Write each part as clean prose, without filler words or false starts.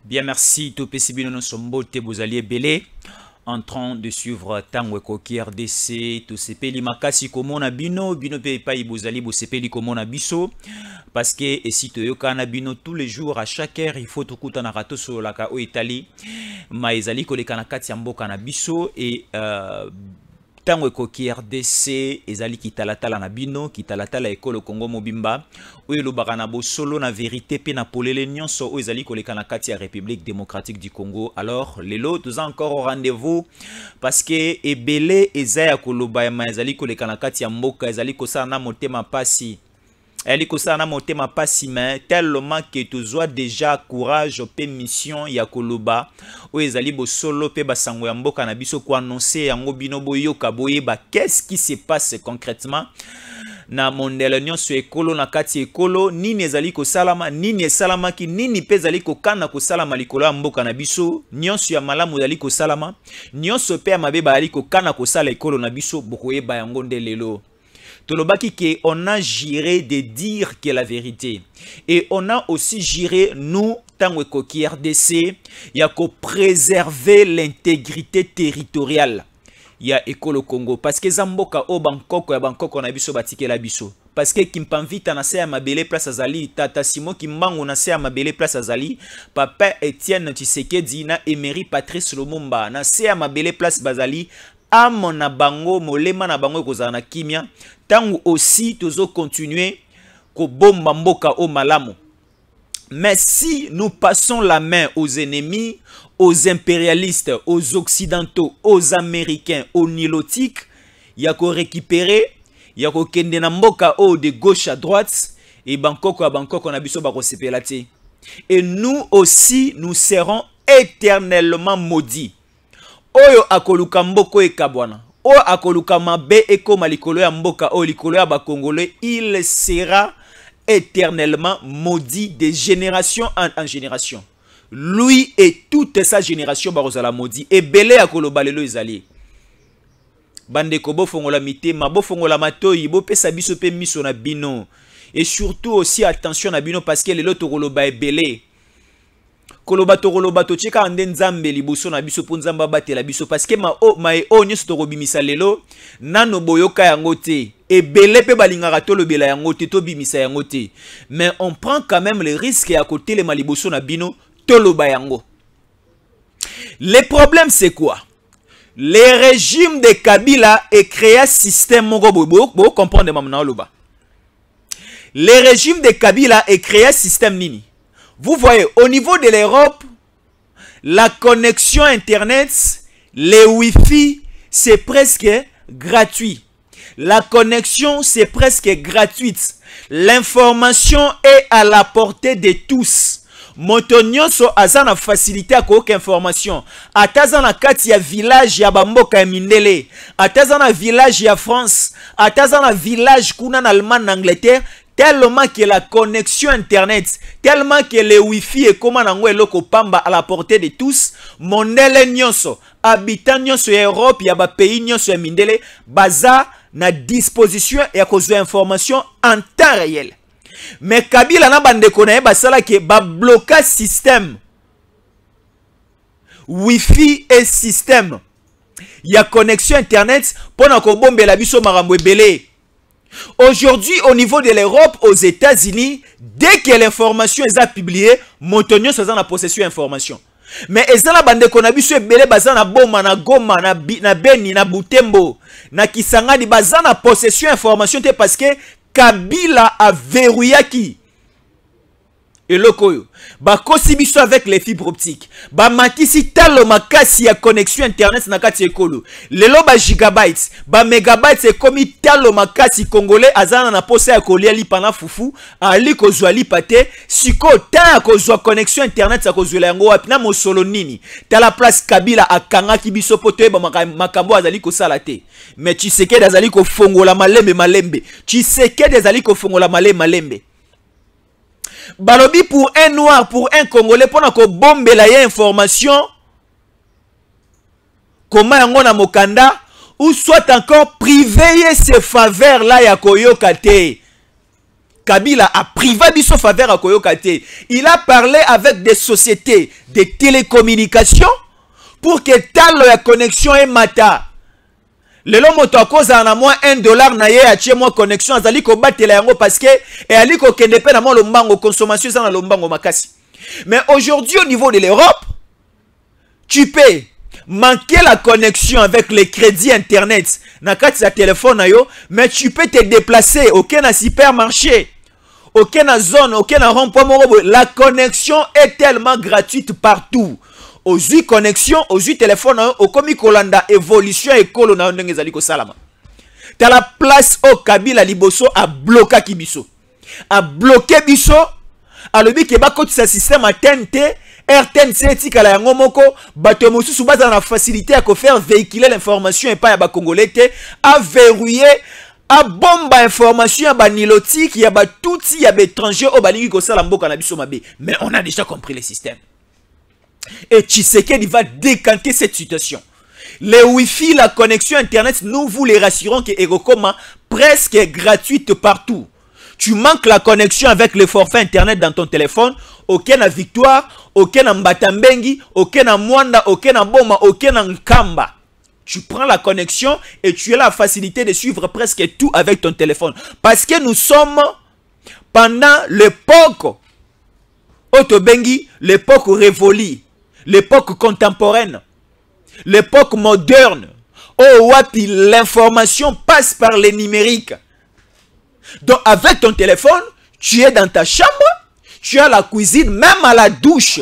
Bien, merci. Topesi Bino Sombote, vous alliez belé en train de suivre Tango Koki RDC, to sepeli makasi komona bino, bino pe pa ibozali bo sepeli komona biso, parce que et si to yokana bino tous les jours, à chaque heure, il faut tout kuta na rato sur la ka o Italie, ma ezali koleka na kati ya mboka na biso et Tango Koki RDC ezali kitalatala na bino, kitalatala ekolo Congo Mobimba, oyo lobaka na bo solo na vérité pe na polele nyonso oyo ezali koleka na kati ya République démocratique du Congo. Alors lelo tous encore au rendez-vous parce que ebele ezaya koloba ya ezali koleka na kati ya mboka ezali kosala na motema pasi. Elle kosala na motema pasi mais tellement que tozwa déjà courage pe mission ya koloba o ezali bo solo pe basango ya mboka na biso ko annoncer yango bino boyoka boyeba qu'est-ce qui se passe concrètement na mondele nyonso ekolo na kati ekolo nini ezali kosalama nini esalamaki nini pe ezali kokana kosalama likolo ya mboka na biso nyonso ya malamu ezali kosalama nyonso pe ya mabe bazali kokana kosala ekolo na biso bokoyeba yango nde lelo. Tolobaki que on a juré de dire que la vérité et on a aussi juré nous Tango Koki RDC ya ko préserver l'intégrité territoriale ya ekolo Congo parce que zamboka o Bangkok ya Bangkok na biso batike la biso parce que Kimpamvita na se ya mabele place azali Tata Simo Kimbangu na se ya mabele place azali Papa Etienne Tshisekedi na Emery Patrice Lumumba na se ya mabele place bazali amo na bango molema na bango kozala na kimia tangu aussi tozo continuer ko bomba mboka o malamu. Mais si nous passons la main aux ennemis, aux impérialistes, aux occidentaux, aux américains, aux nilotiques, ya ko récupérer, ya ko kende na mboka o de gauche à droite et Bangkok à Bangkok on a biso ba ko sepelate. Et nous aussi nous serons éternellement maudits. Oyo akoluka mboko ekabwana oyo akoluka mabe ekoma likolo ya mboka oyo likolo ya bakongolais il sera éternellement maudit de génération en génération. Lui et toute sa génération barozala maudit ebele akoloba lelo ezali bandeko bofongola mitema bofongola matoyi bopesa biso pe miso na bino et surtout aussi attention na bino parce que lelo tokoloba ebele koloba tokoloba tocheka ande nzambe liboso na biso po nzamba batela biso parce que o nyonso tokobimisa lelo nano boyoka yango te ebele pe balingaka tolobela yango te tobimisa yango te mais on prend quand même le risque ya kotelema liboso na bino toloba yango. Le problème c'est quoi? Le régime de Kabila est créé un système moko bo comprendre mamna loba. Le régime de Kabila est créé un système nini. Vous voyez, au niveau de l'Europe, la connexion Internet, les Wi-Fi, c'est presque gratuit. La connexion, c'est presque gratuite. L'information est à la portée de tous. Motonyo so azana facilité à aucune information. Atazana kati ya village ya bamboka ya mindele. Atazana village ya France. Atazana village kuna en Allemagne, en Angleterre. Tellement que la connexion internet, tellement que le wifi et comment nango eloko pamba à la portée de tous, mondele nyonso, habitants nyonso ya Europe, ya ba pays nyonso ya mindele, baza na disposition ya kozwa information en temps réel. Mais Kabila na bandeko na basala ke ba bloquer système wifi et système ya connexion internet pour na ko bombela biso marambo ebele. Aujourd'hui, au niveau de l'Europe, aux États-Unis, dès que l'information est publiée, Montonio est en possession d'information. Mais ezala bande konabiso ebele bazana boma na Goma na Beni na Butembo na Kisangani bazana possession d'information parce que Kabila a verrouillé qui et le koyo ba kosibiso avec les fibres optiques ba matisi talo makasi ya connexion internet na kati ekolo lelo ba gigabytes ba megabytes e komi talo makasi congolais azana na posa ya kolia lipana fufu ali kozwa lipate siko ta kozwa connexion internet ya kozwela yango wapi na mosolo nini tala place Kabila akangaki biso poto ba makambo azali kosala te mais Tshisekedi azali kofongola malembe Tshisekedi azali kofongola malembe. Balobi pour un noir, pour un congolais, pour que bombe la information, comment on a mokanda, ou soit encore priver ses faveurs là ya koyoka te. Kabila a privé biso faveur à Koyokate. Il a parlé avec des sociétés de télécommunications pour que la connexion est mata. Le moto à cause en a moins $1 na ye a moi connexion azali ko batela yango parce que et ali ko kende pe na mo lombango consommation ça na lombango makasi. Mais aujourd'hui au niveau de l'Europe, tu peux manquer la connexion avec les crédits internet na kati ya téléphone na yo, mais tu peux te déplacer aucun supermarché, aucun zone, aucun rond-point. La connexion est tellement gratuite partout. Aux connexion, aux téléphone, au komi kolanda évolution et kolona ndenge zali ko salama. T'as la place au Kabila liboso a bloqué kibiso. A bloqué biso, a lobi ke ba koti sa système a TNT, RTNC tikala yango moko, bato mosusu baza na facilité à faire véhiculer l'information et pas ya ba congolais te, a verrouiller a bomba information ya ba nilotique, ya ba touti ya ba étranger au balingi ko sala mboka na biso mabe. Mais on a déjà compris le système. Et Tshisekedi va décanter cette situation. Les Wi-Fi, la connexion Internet, nous vous les rassurons que Erokoma presque gratuite partout. Tu manques la connexion avec le forfait Internet dans ton téléphone, aucun à Victoire, aucun à Mbatambengi, aucun à Mwanda, aucun à Boma, aucun à Nkamba. Tu prends la connexion et tu as la facilité de suivre presque tout avec ton téléphone. Parce que nous sommes pendant l'époque Otobengi, l'époque révolue. L'époque contemporaine, l'époque moderne, oh wapi l'information passe par le numérique. Donc avec ton téléphone, tu es dans ta chambre, tu es à la cuisine, même à la douche,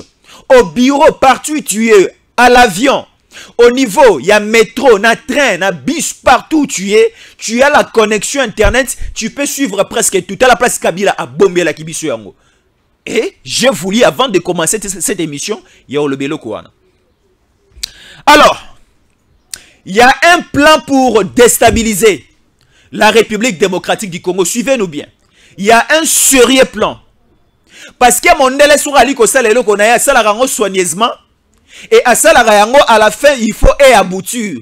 au bureau, partout tu es, à l'avion, au niveau, il y a métro, il y a train, il y a bus, partout tu as la connexion internet, tu peux suivre presque tout. À la place Kabila à bomber la kibiso yango. Et je voulais, avant de commencer cette émission, il y a le Bélo Kouana. Alors, il y a un plan pour déstabiliser la République démocratique du Congo. Suivez-nous bien. Il y a un sérieux plan. Parce que mon délai sur Ali Kosala qu'on a salarango soigneusement. Et à salarango, à la fin, il faut aboutir.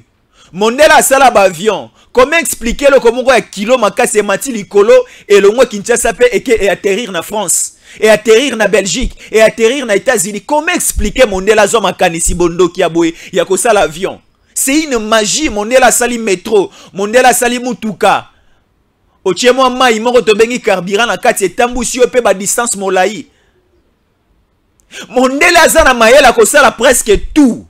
Mon délai à salaba avion. Comment expliquer le comment un kilo makase mati likolo et le mot Kinshasa peut et atterrir en France? Et atterrir na Belgique, et atterrir na États-Unis. Comment expliquer mon la zone à Kanisi Bondo qui a boué, il y a que ça l'avion. C'est une magie, mon la sali métro, mon la sali mutuka. Otie moi ma imo to bengi carburant na kati etambu si pe ba distance molai. Mon la zana maela ko sala presque tout.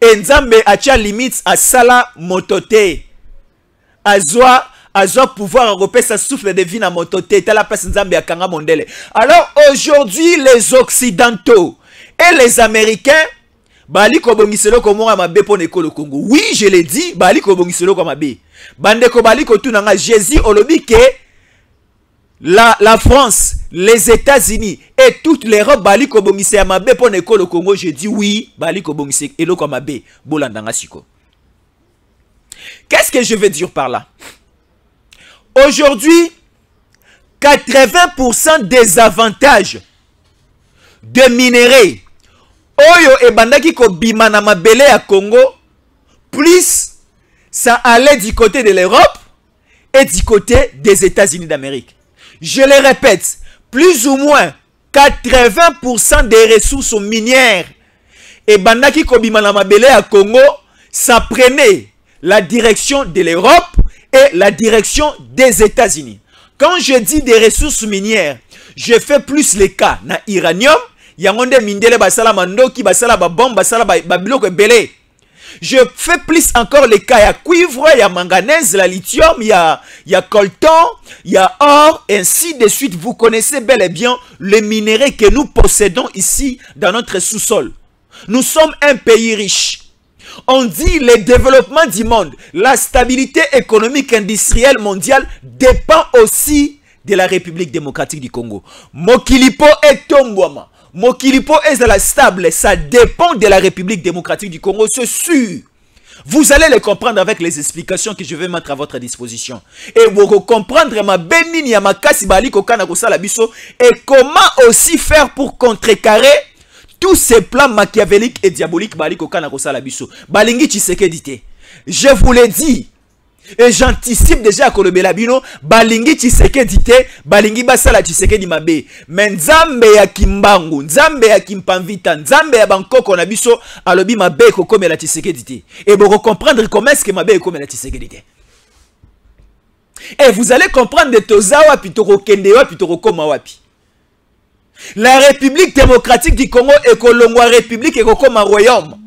Et Nzambe atia limite à sala motote. Azwa pouvoir regrouper sa souffle de vie dans mon toté. La place Nzambe Akanga Mondele. Alors aujourd'hui, les Occidentaux et les Américains, Bali Kobongiselo Komora Mabe pour le Congo. Oui, je l'ai dit, Bali Kobongiselo Komabe. Bande Kobali Kotunanga Jésus Olobi ke la France, les États-Unis et toute l'Europe, Bali Kobongiselo Mabe pour le Congo. Je dis oui, Bali Kobongiselo Komabe. Bolandanga Siko. Qu'est-ce que je veux dire par là? Aujourd'hui, 80% des avantages de minerais Oyo et bandaki ko bimana mabele à Congo, plus ça allait du côté de l'Europe et du côté des États-Unis d'Amérique. Je le répète, plus ou moins 80% des ressources minières et bandaki ko bimana mabele à Congo, ça prenait la direction de l'Europe et la direction des États-Unis. Quand je dis des ressources minières, je fais plus les cas na uranium, yangonde mindele basala mandoki basala ba bombe basala ba biloko belé. Je fais plus encore les cas, il y a cuivre, il y a manganèse, la lithium, il y a coltan, il y a or, ainsi de suite. Vous connaissez bel et bien les minéraux que nous possédons ici dans notre sous-sol. Nous sommes un pays riche. On dit le développement du monde, la stabilité économique industrielle mondiale dépend aussi de la République démocratique du Congo. Mokilipo et Tongwama. Mokilipo est la stable, ça dépend de la République démocratique du Congo, c'est sûr. Vous allez le comprendre avec les explications que je vais mettre à votre disposition. Et vous comprendre ma bénigne ya makasi bali kokana kosala biso et comment aussi faire pour contrecarrer tous ces plans machiavéliques et diaboliques bali kokana kosala biso. Balingi Tshisekedi te. Je vous l'ai dit, Et j'anticipe déjà que le Belabino, balingi Tshisekedi te, balingi basala Tshisekedi mabe. Mais nzambe ya Kimbangu, nzambe ya Kimpamvita, nzambe ya Bangkoko na biso, alobi mabe ko comme la Tshisekedi te. Et vous comprendre comment est-ce que mabe comme la Tshisekedi te. Et vous allez comprendre de tozawa pitoko kendewa pitoko koma wapi. La République démocratique du Congo et Kolongwa République et Kokoma Royaume.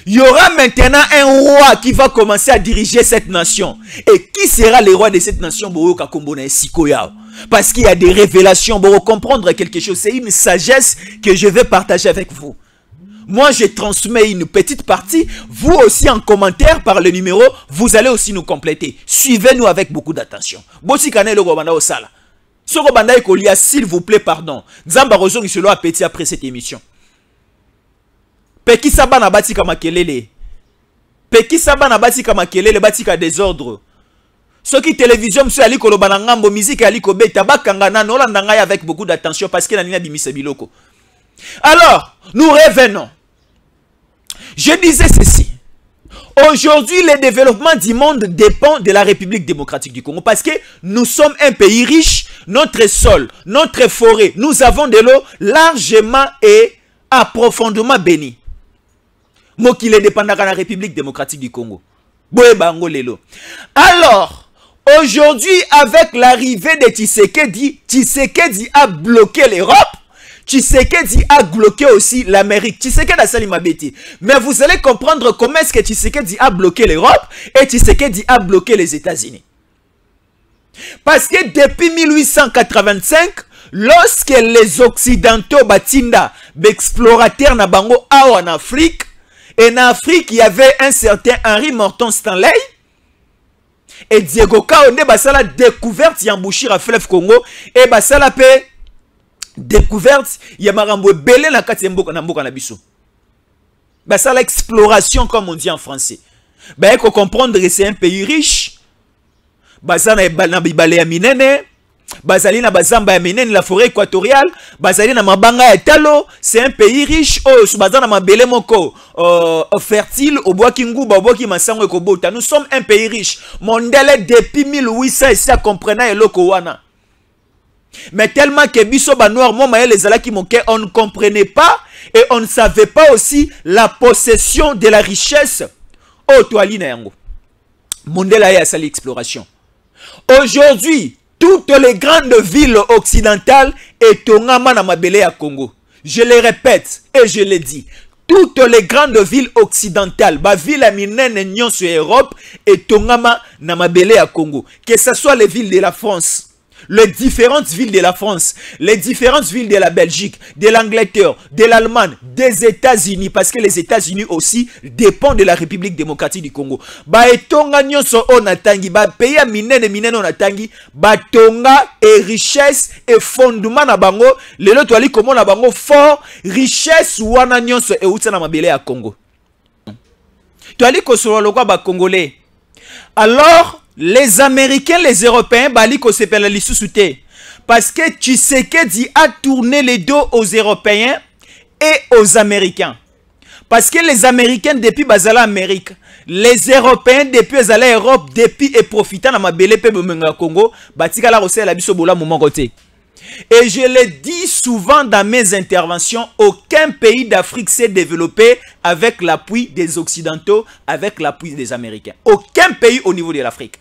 Il y aura maintenant un roi qui va commencer à diriger cette nation. Et qui sera le roi de cette nation? Parce qu'il y a des révélations. Pour comprendre quelque chose, c'est une sagesse que je vais partager avec vous. Moi, je transmets une petite partie. Vous aussi, en commentaire par le numéro, vous allez aussi nous compléter. Suivez-nous avec beaucoup d'attention. S'il vous plaît, pardon. Nzamba Rozo qui se l'a appétit après cette émission. Peki saba na batika makelele. Peki saba na batika makelele batika désordre. Ceux qui télévision monsieur ali koloba na ngambo musique ali ko beta bakanga na olanda ngai avec beaucoup d'attention parce que na nina bimisa biloko. Alors, nous revenons. Je disais ceci. Aujourd'hui, le développement du monde dépend de la République démocratique du Congo parce que nous sommes un pays riche, notre sol, notre forêt, nous avons de l'eau largement et approfondément bénie. Moi qui est dépendant de la République démocratique du Congo. Alors, aujourd'hui, avec l'arrivée de Tshisekedi, Tshisekedi a bloqué l'Europe. Tshisekedi a bloqué aussi l'Amérique. Tshisekedi a salimabeti. Mais vous allez comprendre comment est-ce que Tshisekedi a bloqué l'Europe et Tshisekedi a bloqué les États-Unis. Parce que depuis 1885, lorsque les Occidentaux batinda d'explorateurs na bango en Afrique, et en Afrique, il y avait un certain Henry Morton Stanley et Diego Kaonde basala découverte Yambouchir à fleuve Congo et basala pe découverte Yamarambo belé na kati mboka na mboka na biso. Basala exploration comme on dit en français. Ben il faut comprendre que c'est un pays riche. Basana na bibale ya minene. Bazali na bazamba ya minene la forêt équatoriale, bazali na mabanga ya talo, c'est un pays riche oh bazana mabele moko fertile au bois kinguba au bois ki masango ekobota. Nous sommes un pays riche. Mondele depuis 1800 et ça comprenant eloko wana. Mais tellement que biso ba noir moma les ala ki monke on ne comprenait pas et on ne savait pas aussi la possession de la richesse oh toali na yango. Mondele ya sali exploration. Aujourd'hui, toutes les grandes villes occidentales et tongama na mabele ya Congo. Je le répète et je le dis. Toutes les grandes villes occidentales, ba ville à minene nyon sur Europe et tongama na mabele ya Congo. Que ce soit les villes de la France, les différentes villes de la France, les différentes villes de la Belgique, de l'Angleterre, de l'Allemagne, des États-Unis, parce que les États-Unis aussi dépendent de la République démocratique du Congo. Ba etonga nyonso onatangi, ba pays a minene onatangi, ba tonga et richesse et fondement na bango, lelo toali komo na bango fort, richesse wana nyonso e uta na mabele ya Congo. Toali kosolo lokwa ba Congolais. Alors, les Américains, les Européens, baliko sepela lissusute. Parce que Tshisekedi a tourné les dos aux Européens et aux Américains. Parce que les Américains depuis Bazala Amérique, les Européens depuis Bazala Europe, depuis et profitant na mabele pe bomenga Congo, batika la rosé la biso bola moment côté. Et je le dis souvent dans mes interventions, aucun pays d'Afrique s'est développé avec l'appui des Occidentaux, avec l'appui des Américains. Aucun pays au niveau de l'Afrique.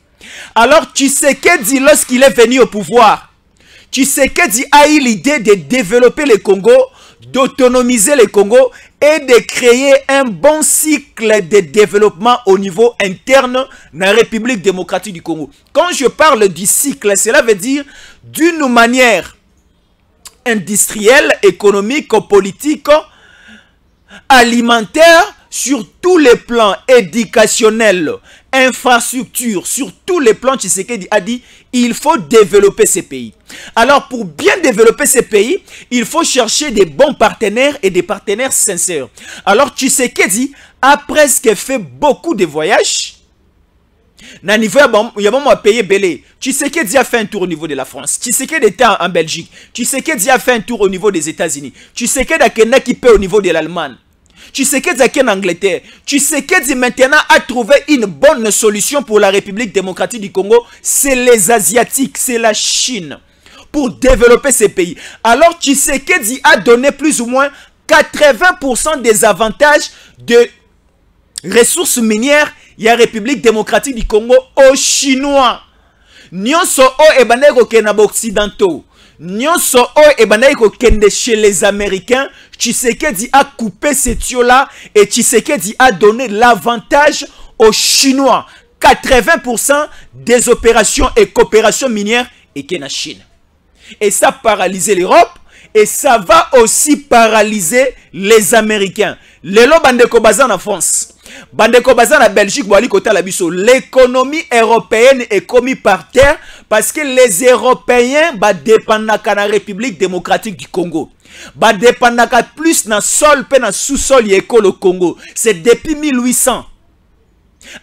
Alors Tshisekedi, lorsqu'il est venu au pouvoir, Tshisekedi a eu l'idée de développer le Congo, d'autonomiser le Congo et de créer un bon cycle de développement au niveau interne de la République démocratique du Congo. Quand je parle du cycle, cela veut dire d'une manière industrielle, économique, politique, alimentaire, sur tous les plans éducationnels, infrastructures, sur tous les plans, Tshisekedi a dit, il faut développer ces pays. Alors, pour bien développer ces pays, il faut chercher des bons partenaires et des partenaires sincères. Alors, Tshisekedi a presque fait beaucoup de voyages. Na niveau il y a bon payer belé. Tshisekedi a fait un tour au niveau de la France. Tshisekedi était en Belgique. Tshisekedi a fait un tour au niveau des États-Unis. Tshisekedi a kené qui peut au niveau de l'Allemagne. Tshisekedi est en Angleterre. Tshisekedi maintenant a trouvé une bonne solution pour la République démocratique du Congo. C'est les Asiatiques, c'est la Chine. Pour développer ces pays. Alors Tshisekedi a donné plus ou moins 80% des avantages de ressources minières de la République démocratique du Congo aux Chinois. Nyonso o ebandai kokende occidentaux. Nyonso o ebandai kokende chez les Américains. Tshisekedi a coupé ces tuyaux-là et Tshisekedi a donné l'avantage aux Chinois. 80% des opérations et coopérations minières étaient en Chine. Et ça a paralysé l'Europe et ça va aussi paralyser les Américains. Lelo bandeko bazan en France. Bandeko bazan en Belgique, l'économie européenne est commise par terre parce que les Européens dépendent de la République démocratique du Congo. Dépendent plus dans le sol que dans le sous-sol le Congo. C'est depuis 1800.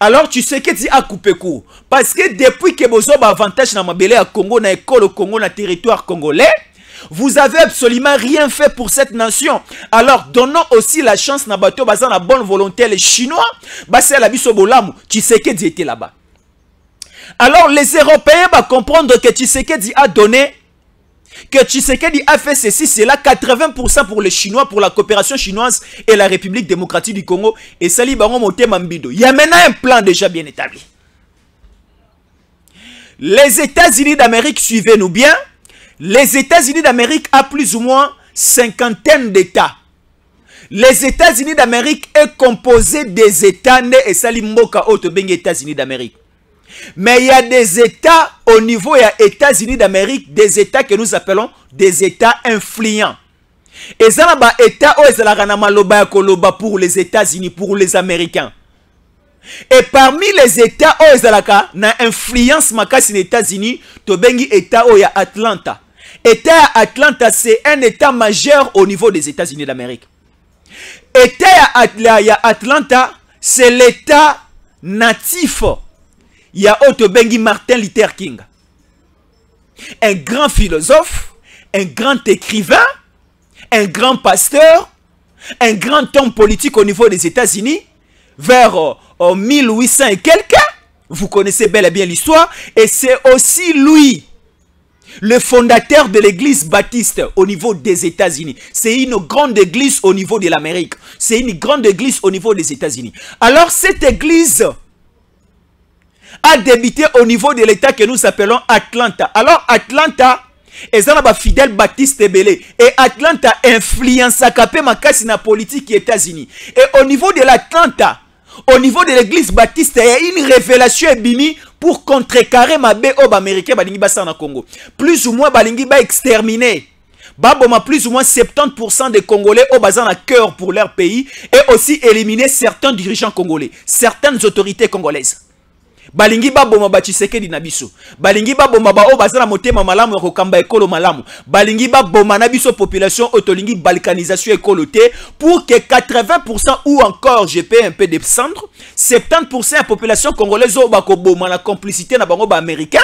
Alors tu sais que tu as coupé court. Parce que depuis que vous avez avantage dans le Congo, dans l'école Congo, dans le territoire congolais, vous avez absolument rien fait pour cette nation. Alors donnons aussi la chance à bateau basant la bonne volonté les Chinois. C'est la biso bolamu. Tu sais que tu étais là-bas. Alors les Européens vont comprendre que Tshisekedi a donné, que Tshisekedi a fait ceci, c'est là 80% pour les Chinois, pour la coopération chinoise et la République démocratique du Congo. Et Sali Baron Moté Mambido. Il y a maintenant un plan déjà bien établi. Les États-Unis d'Amérique, suivez-nous bien. Les États-Unis d'Amérique a plus ou moins 50 d'États. Les États-Unis d'Amérique est composé des États nés et Sali Mboka Otobeng États-Unis d'Amérique. Mais il y a des États au niveau des États-Unis d'Amérique, des États que nous appelons des États influents. Et ça, c'est États pour les États-Unis, pour les Américains. Et parmi les États où ils ont influence makasi les États-Unis, to bengi État où il y a Atlanta. État Atlanta, c'est un État majeur au niveau des États-Unis d'Amérique. État à Atlanta, c'est l'État natif. Il y a Otobengi Martin Luther King. Un grand philosophe, un grand écrivain, un grand pasteur, un grand homme politique au niveau des États-Unis, vers 1800 et quelques. Vous connaissez bel et bien l'histoire. Et c'est aussi lui, le fondateur de l'église baptiste au niveau des États-Unis. C'est une grande église au niveau de l'Amérique. C'est une grande église au niveau des États-Unis. Alors cette église a débuté au niveau de l'état que nous appelons Atlanta. Alors Atlanta, ils ont un fidèle baptiste belé. Et Atlanta influence à capé makasi na politique des États-Unis. Et au niveau de l'Atlanta, au niveau de l'église baptiste, il y a une révélation bimi pour contrecarrer ma BO américain balingi basa na Congo. Plus ou moins balingi ba exterminer. Baboma plus ou moins 70% des Congolais au bazan à cœur pour leur pays et aussi éliminer certains dirigeants congolais, certaines autorités congolaises. Balingi baboma ba Tshisekedi na biso. Balingi baboma ba o bazana motema malamu ko kamba ekolo malamu. Balingi baboma na biso population otolingi balkanisation ekoloté pour que 80% ou encore je peux un peu descendre, 70% de la population congolaise o ba ko boma na complicité na bango ba américain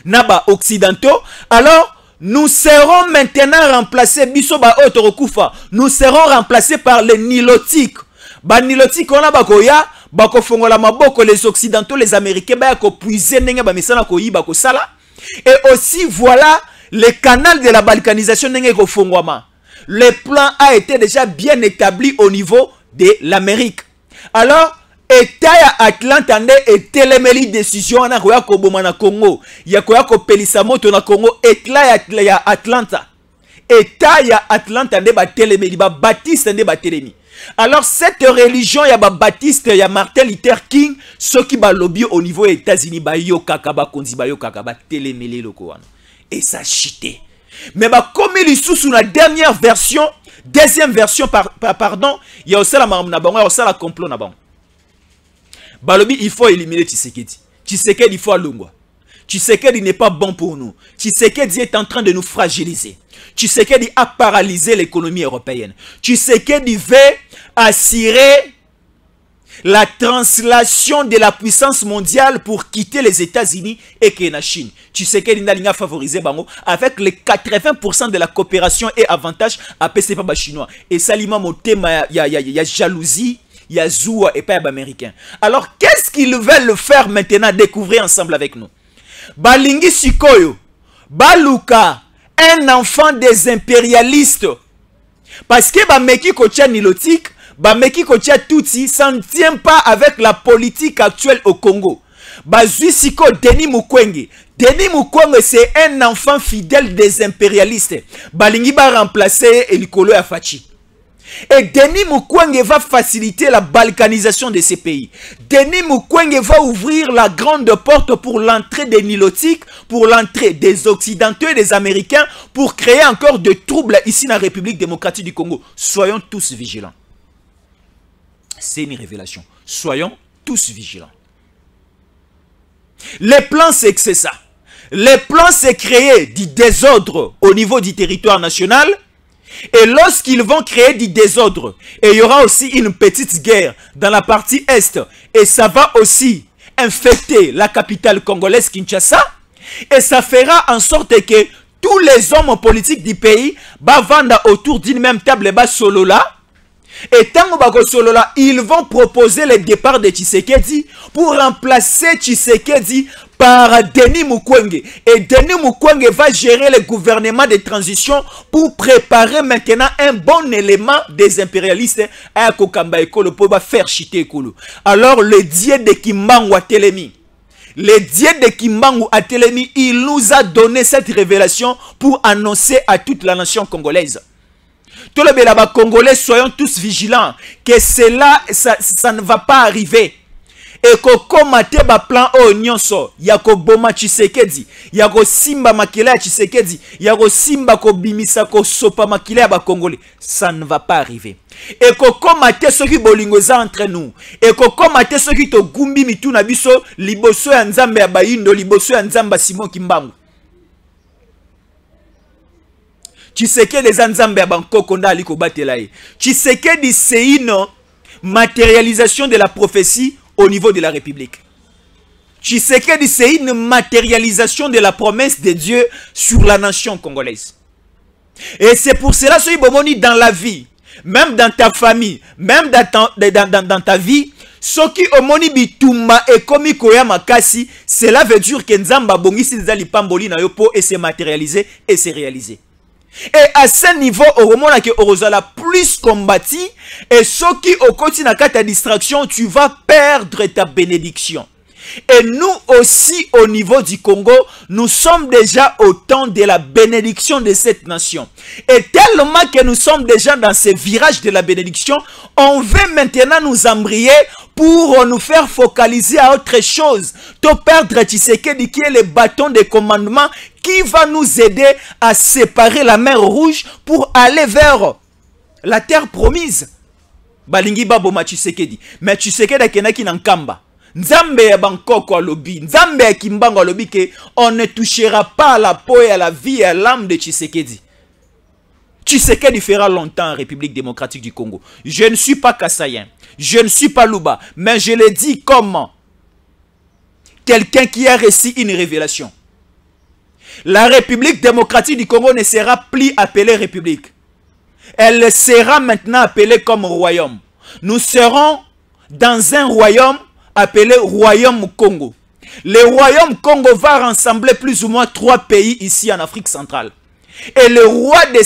na ba occidentaux. Alors nous serons maintenant remplacés biso ba otorokufa. Nous serons remplacés par les nilotiques. Ba nilotiques on a ba koya bako fongola maboko les occidentaux les américains ba ko puiser ndenge ba misala ko yiba ko sala et aussi voilà le canal de la balkanisation ndenge ko fongwama. Le plan a été déjà bien établi au niveau de l'Amérique. Alors État ya Atlanta nde etelemeli décision na koya ko boma na Congo ya koya ko pelisa moto na Congo État ya Atlanta. État ya Atlanta nde ba telemeli ba Baptiste nde ba telemi. Alors cette religion ya ba Baptiste ya Martin Luther King ceux qui ba lobby au niveau des États-Unis ba yo kakaba konzi ba yo kakaba telemeli loko wana et ça chité. Mais ba comme il sous la dernière version, deuxième version pardon, il y a aussi la na bango, il y a aussi la complot na bango. Balobi il faut éliminer Tshisekedi. Tshisekedi il faut alungwa. Tshisekedi n'est pas bon pour nous. Tshisekedi est en train de nous fragiliser. Tshisekedi a paralysé l'économie européenne. Tshisekedi veut assurer la translation de la puissance mondiale pour quitter les États-Unis et que la Chine. Tu sais qu'il y a favorisé Bango avec les 80% de la coopération et avantages à PC pas chinois. Et ça, il y a jalousie, il y a zoua et pas américain. Alors, qu'est-ce qu'ils veulent faire maintenant découvrir ensemble avec nous? Balingi Sikoyo, Baluka, un enfant des impérialistes. Parce que Bameki Kocha Nilotique, Bameki Kocha Tutsi s'en tient pas avec la politique actuelle au Congo. Bazui Siko Denis Mukwege. Denis Mukwege, c'est un enfant fidèle des impérialistes. Balingi va remplacer Elikolo Afachi. Et Denis Mukwege va faciliter la balkanisation de ces pays. Denis Mukwege va ouvrir la grande porte pour l'entrée des Nilotiques, pour l'entrée des Occidentaux et des Américains, pour créer encore de troubles ici dans la République démocratique du Congo. Soyons tous vigilants. C'est une révélation. Soyons tous vigilants. Les plans, c'est que c'est ça. Les plans, c'est créer du désordre au niveau du territoire national. Et lorsqu'ils vont créer du désordre, et il y aura aussi une petite guerre dans la partie est, et ça va aussi infecter la capitale congolaise Kinshasa, et ça fera en sorte que tous les hommes politiques du pays vont vendre autour d'une même table bas solo là. Et tant que solo là, ils vont proposer le départ de Tshisekedi pour remplacer Tshisekedi par Denis Mukwege. Et Denis Mukwege va gérer le gouvernement de transition pour préparer maintenant un bon élément des impérialistes à Kokamba Ekolo pour faire chiter Ekolo. Alors le dieu de Kimbangu Atelemi, le dieu de Kimbangu Atelemi, il nous a donné cette révélation pour annoncer à toute la nation congolaise. Tous les Congolais, soyons tous vigilants que cela, ça ne va pas arriver. Et que comme ba plan o nyonso, yako boma Tshisekedi, yako simba makila ya Tshisekedi, yako simba ko bimisa ko sopa makila ya ba Congolais, ça ne va pas arriver. Et que comme ceux qui bolingoza entre nous, et que comme ceux qui to gumbi mitu na biso liboso ya nzambe ya bayindo, liboso ya nzamba Simon Kimbangu. Tshisekedi les nzambe ya bankoko nda aliko batelaye. Tshisekedi c'est une matérialisation de la prophétie au niveau de la République. Tshisekedi, c'est une matérialisation de la promesse de Dieu sur la nation congolaise. Et c'est pour cela que dans la vie, même dans ta famille, même dans ta vie, ce qui omoni bitumba et komi koya makasi, cela veut dire que nzamba bongisi zali pamboli na yopo et se matérialiser et se réaliser. Et à ce niveau, au moment où on a plus combattu, et ce qui au quotidien na ta distraction, tu vas perdre ta bénédiction. Et nous aussi, au niveau du Congo, nous sommes déjà au temps de la bénédiction de cette nation. Et tellement que nous sommes déjà dans ce virage de la bénédiction, on veut maintenant nous embrayer pour nous faire focaliser à autre chose. To perdre Tshisekedi qui est le bâton de commandement qui va nous aider à séparer la mer Rouge pour aller vers la terre promise. Balingi baboma Tshisekedi. Mais Tshisekedi kenaki nankamba. Nzambe ya bankoko alobi, Nzambe ya Kimbangu alobi que on ne touchera pas à la peau et à la vie et à l'âme de Tshisekedi. Tshisekedi fera longtemps en République démocratique du Congo. Je ne suis pas Kassayen, je ne suis pas Luba, mais je le dis comme quelqu'un qui a reçu une révélation. La République démocratique du Congo ne sera plus appelée République. Elle sera maintenant appelée comme royaume. Nous serons dans un royaume appelé Royaume Congo. Le Royaume Congo va rassembler plus ou moins 3 pays ici en Afrique centrale. Et le roi de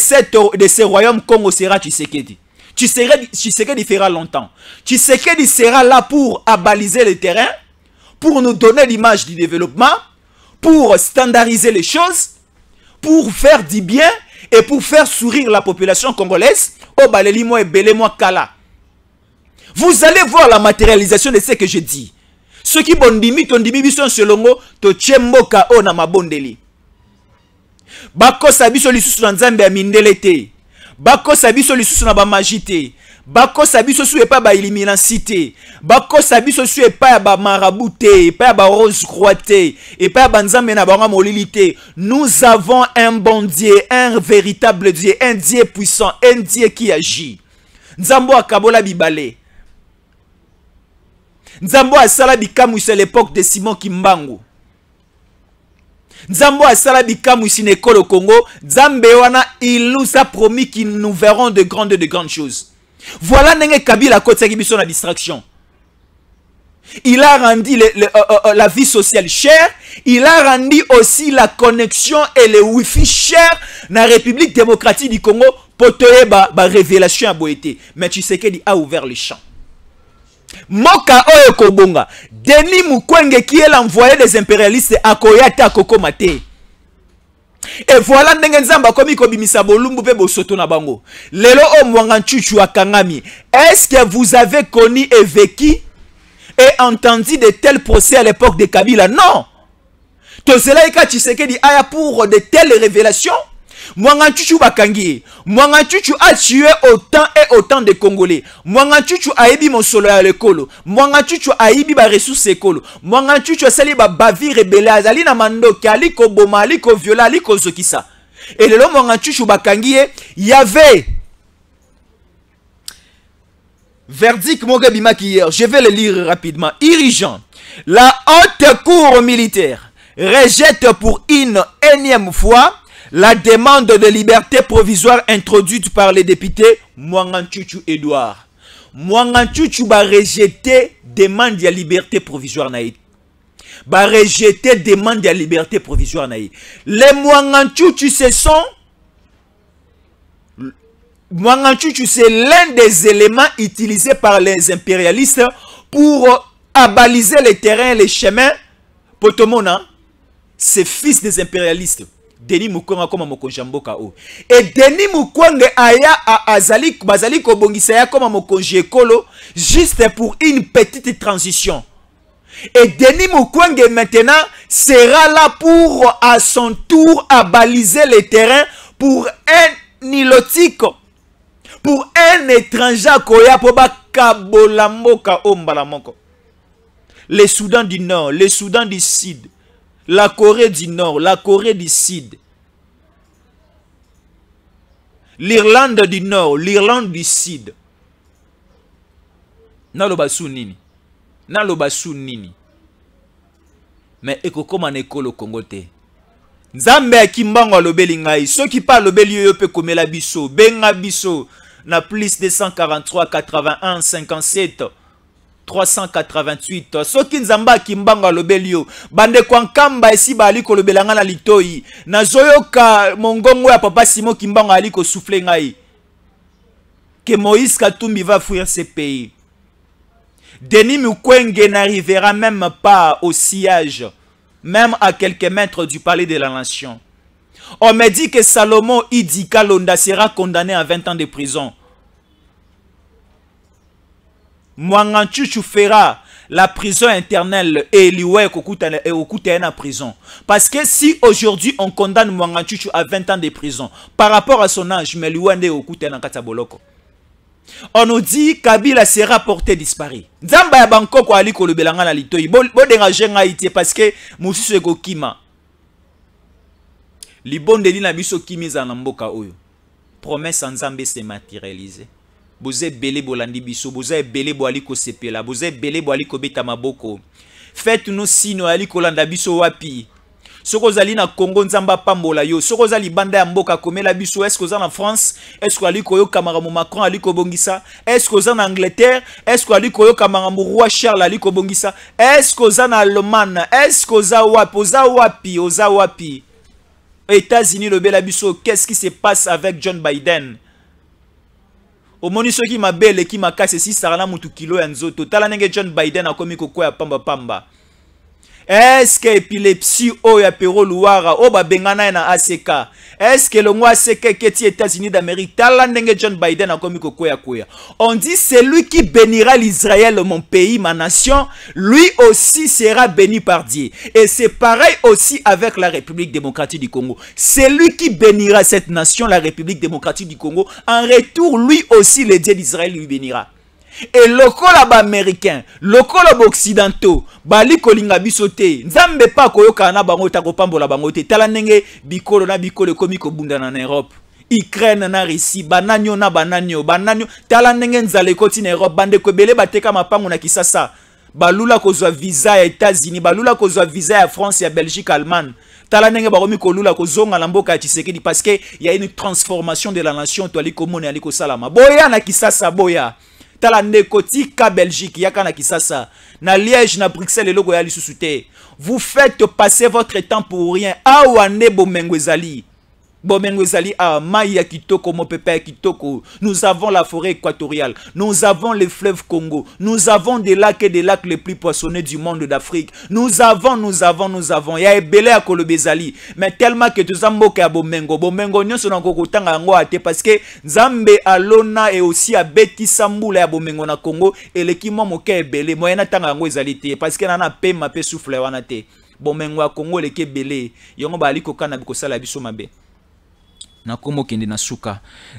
ce Royaume Congo sera Tshisekedi. Tshisekedi fera longtemps. Tshisekedi sera là pour abaliser le terrain, pour nous donner l'image du développement, pour standardiser les choses, pour faire du bien et pour faire sourire la population congolaise. Oh, baleli-moi et belez-moi kala. Vous allez voir la matérialisation de ce que je dis. Ceux qui bondimi, tondimi bison selongo, to tchemboka o na mabondeli. Bako sabiso lisusu na nzambe ya mindele te. Bako sabiso lisusu na ba magie te. Bako sabiso su epa ba illumination te. Bako sabiso su epa ba marabout te, epa ba rose croix te, epa ba nzambe na ba molili te. Nous avons un bon Dieu, un véritable Dieu, un Dieu puissant, un Dieu qui agit. Nzambo akabola bibale. Nzambo asala bikamwisi à l'époque de Simon Kimbangu. Nzambo asala bikamwisi na ekolo Congo. Nzambe wana il nous a promis qu'ils nous verront de grandes choses. Voilà ndenge Kabila kotsaki biso na distraction. Il a rendu la vie sociale chère. Il a rendu aussi la connexion et le wifi cher dans la République démocratique du Congo pour te révélation à Boété. Mais tu sais qu'il a ouvert les champs. Moka Oyo Kobonga, Denis Mukwege qui est l'envoyé des impérialistes à Koyate à Kokomate. Et voilà Nzamba komi kobimisa bolumbu pe bosoto na bango. Lelo o mwanganchuchu akangami. Est-ce que vous avez connu et vécu et entendu de tels procès à l'époque de Kabila? Non. Tozelaika Tshisekedi aya pour de telles révélations. Mwanganchuchu bakangi. Mwanganchuchu a tué autant et autant de Congolais. Mwanganchuchu a ébi mon solo à l'école. Mwanganchuchu a ébi ba ressources école. Mwanganchuchu a sali ba bavi rebelle azali na mandoki aliko boma aliko viola aliko zokisa. Et le Mwanganchuchu bakangi y avait verdict Mogebimaki hier. Je vais le lire rapidement. Irigeant. La haute cour militaire rejette pour une énième fois la demande de liberté provisoire introduite par les députés Mwanganchuchu Edouard. Mwanganchuchu va rejeter demande de liberté provisoire naï. Va rejeter demande de liberté provisoire naï. Les Mwanganchuchu ce sont Mwanganchuchu c'est l'un des éléments utilisés par les impérialistes pour abaliser les terrains, les chemins. Potomona, c'est fils des impérialistes. Denis Mukwege comme mokonzi mboka o. Et Denis Mukwege aya azali bazali kobongisa ya comme mokonzi ekolo juste pour une petite transition. Et Denis Mukwege maintenant sera là pour à son tour abaliser les terrains pour un nilotique, pour un étranger koya pour bakabola mboka o mbala moko. Les Soudan du Nord, les Soudan du Sud, la Corée du Nord, la Corée du Sud, l'Irlande du Nord, l'Irlande du Sud. Nalobasu nini? Nalobasu nini? Mais ekokoma na ekolo Congo te. Nzambe Kimbangu alobeli ngai, ceux qui parlent lobeli yo pe komela biso, benga biso na plus de 143 81 57 388. Soki Nzamba Kimbangu alobelio bande kwa nkamba esi bali kolobelanga na litoi na zoyoka mongongo ya papa Simon Kimbangu ali ko souffler ngai que Moïse Katumbi va fuir ce pays. Denis Mukwege n'arrivera même pas au sillage, même à quelques mètres du palais de la nation. On me dit que Salomon Idi Kalonda sera condamné à 20 ans de prison. Mwanganchuchu fera la prison internelle et liwe okuta en prison. Parce que si aujourd'hui on condamne Mwanganchuchu à 20 ans de prison, par rapport à son âge, mais liwe nde okuta na kataboloko. On nous dit Kabila sera porté disparu. Nzamba ya Bangkok ali kolobelanga na litoi. Bo déranger nga ité parce que mususu eko kima. Libonde li na biso kimiza na mboka oyo. Promesse Nzambe se matérialiser. Boze belé bolandi biso, boze belé boali ko sepela, boze belé boali ko beta maboko. Faites-nous signe ali kolanda biso wapi. Soko zali na Congo Nzamba pambola yo, soko zali banda ya mboka komela biso, est-ce que vous en France, est-ce que ali ko yo kamara mo Macron ali ko bongisa, est-ce que vous en Angleterre, est-ce que ali ko yo kamara mo roi Charles ali ko bongisa, est-ce que vous en Allemagne, est-ce que oza wapi. États-Unis le bela biso, qu'est-ce qui se passe avec John Biden? Au moni soki mabele ki makase si sarana mutu kilo ya nzoto tala nenge John Biden akomi koko ya pamba. Est-ce que épilepsie o ya pero luara o ba bengana na ACK? Est-ce que le moi ACK keti États-Unis d'Amérique tala nenge John Biden akomi koko ya koya? On dit c'est lui qui bénira l'Israël, mon pays, ma nation, lui aussi sera béni par Dieu. Et c'est pareil aussi avec la République démocratique du Congo. C'est lui qui bénira cette nation, la République démocratique du Congo. En retour, lui aussi, le Dieu d'Israël lui bénira. Et lokola ba américain, lokola ba occidentaux, bali kolinga bisote, nzambe pa koyoka na bango ta kopambola bango te. Tala ndenge bikolo na bikolo komi ko bunda na Europe. Ukraine na Russie, bananyo na bananyo, tala ndenge nzale koti na Europe, bande ko bele bateka mapango na Kisasa. balula kozwa visa ya États-Unis, balula kozwa visa ya France, ya Belgique, Allemagne. Tala nenge baromi kolula kozonga na mboka ya Tshisekedi parce que il y a une transformation de la nation to ali komone ali ko salama. Boya na Kisasa boya. Tala nekotika Belgique yaka na Kisasa. Na Liège na Bruxelles eloko ya lisusu te. Vous faites passer votre temps pour rien. Awane bomengo ezali. Bomengo ezali a Maya Kitoko, Mopepe Kitoko. Nous avons la forêt équatoriale. Nous avons les fleuves Congo. Nous avons des lacs les plus poissonneux du monde d'Afrique. Nous avons. Il y a Ebele à Kolobezali. Mais tellement que tu zamboke à Bomengo. Bomengo nyon son encore tanga ango ate parce que Zambe Alona et aussi à Betty Samboula à Bomengo na Congo et l'équipement moke Ebele. Moyena tanga ango ezali te parce que nana pe ma pe souffle wana te. Bomengo à Congo leke Ebele. Yongo ba ali kokana biko sala biso mabe.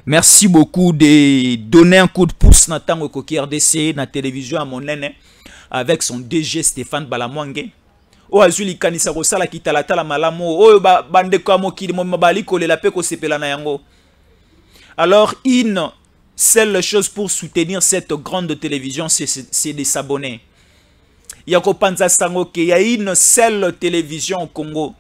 Merci beaucoup de donner un coup de pouce na tango koki RDC na télévision à mon nene avec son DG Stéphane Balamwange. O azuli kanisa ko sala kitala malamo o bande ko mokili mo mabali ko la pe ko sepela na yango. Alors une seule chose pour soutenir cette grande télévision c'est de s'abonner. Yako panza sango ke ya une seule télévision au Congo.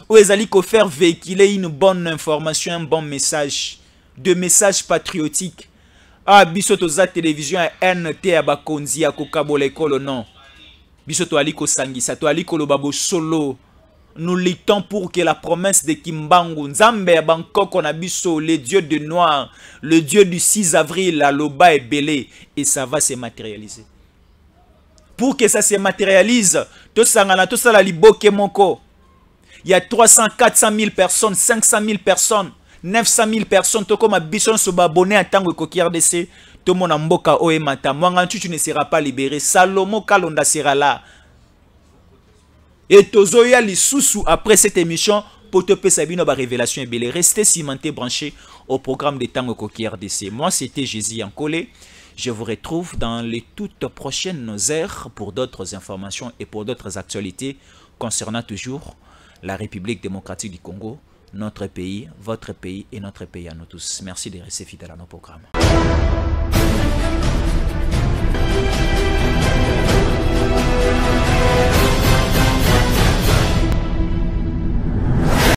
Où ils allaient faire véhiculer une bonne information, un bon message, de messages patriotiques. Ah, bisoto za télévision NT à Bakonzi à Kokabole Kolo non. Bisoto aliko sangisa, to aliko lo babo solo. Nous luttons pour que la promesse de Kimbangu, Nzambe à Bangkok, on a biso, le dieu de noir, le dieu du 6 avril, la Loba est belé, et ça va se matérialiser. Pour que ça se matérialise, tout ça la liboke moko. Il y a 300, 400 000 personnes, 500 000 personnes, 900 000 personnes. Tout comme Bisson se abonner en tant que Koki RDC. Tout le monde a mboka oemata. Moi, tu ne seras pas libéré. Salomo Kalonda sera là. Et Tozoya Lissousou après cette émission pour te passer une révélation et belle. Restez cimentés, branchés au programme de Tango Koki RDC. Moi, c'était Jésus Yankolé. Je vous retrouve dans les toutes prochaines heures pour d'autres informations et pour d'autres actualités concernant toujours la République démocratique du Congo, notre pays, votre pays et notre pays à nous tous. Merci de rester fidèles à nos programmes.